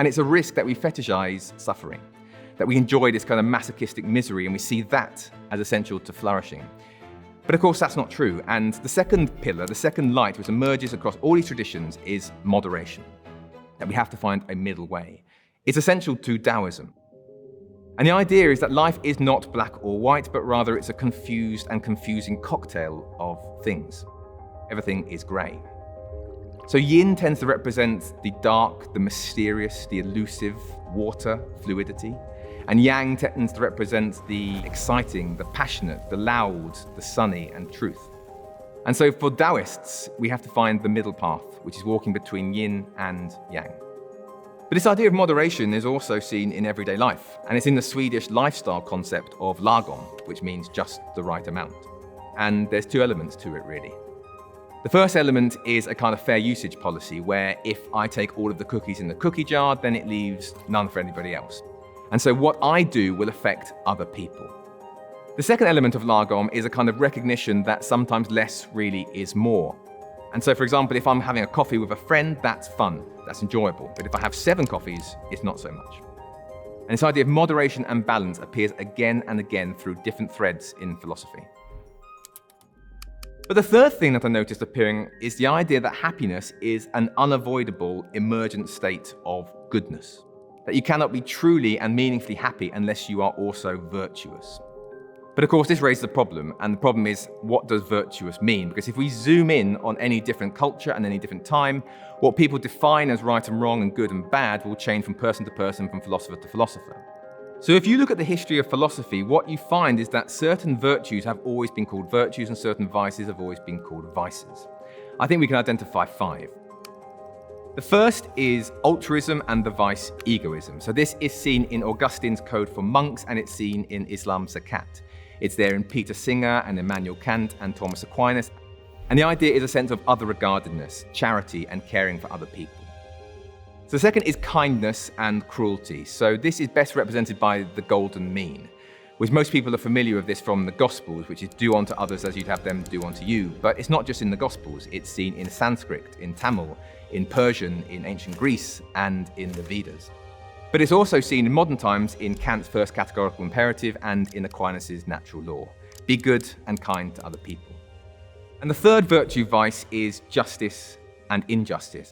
And it's a risk that we fetishize suffering, that we enjoy this kind of masochistic misery and we see that as essential to flourishing. But of course, that's not true. And the second pillar, the second light which emerges across all these traditions is moderation, that we have to find a middle way. It's essential to Taoism. And the idea is that life is not black or white, but rather it's a confused and confusing cocktail of things. Everything is grey. So yin tends to represent the dark, the mysterious, the elusive, water, fluidity. And yang tends to represent the exciting, the passionate, the loud, the sunny, and truth. And so for Taoists, we have to find the middle path, which is walking between yin and yang. But this idea of moderation is also seen in everyday life, and it's in the Swedish lifestyle concept of lagom, which means just the right amount. And there's two elements to it, really. The first element is a kind of fair usage policy, where if I take all of the cookies in the cookie jar, then it leaves none for anybody else. And so what I do will affect other people. The second element of lagom is a kind of recognition that sometimes less really is more. And so, for example, if I'm having a coffee with a friend, that's fun, that's enjoyable. But if I have 7 coffees, it's not so much. And this idea of moderation and balance appears again and again through different threads in philosophy. But the third thing that I noticed appearing is the idea that happiness is an unavoidable emergent state of goodness. That you cannot be truly and meaningfully happy unless you are also virtuous. But of course, this raises a problem, and the problem is, what does virtuous mean? Because if we zoom in on any different culture and any different time, what people define as right and wrong and good and bad will change from person to person, from philosopher to philosopher. So if you look at the history of philosophy, what you find is that certain virtues have always been called virtues and certain vices have always been called vices. I think we can identify 5. The first is altruism and the vice egoism. So this is seen in Augustine's Code for Monks, and it's seen in Islam's Zakat. It's there in Peter Singer and Immanuel Kant and Thomas Aquinas. And the idea is a sense of other-regardedness, charity, and caring for other people. So the second is kindness and cruelty. So this is best represented by the golden mean, which most people are familiar with this from the Gospels, which is do unto others as you'd have them do unto you. But it's not just in the Gospels, it's seen in Sanskrit, in Tamil, in Persian, in ancient Greece, and in the Vedas. But it's also seen in modern times in Kant's first categorical imperative and in Aquinas' natural law. Be good and kind to other people. And the third virtue vice is justice and injustice.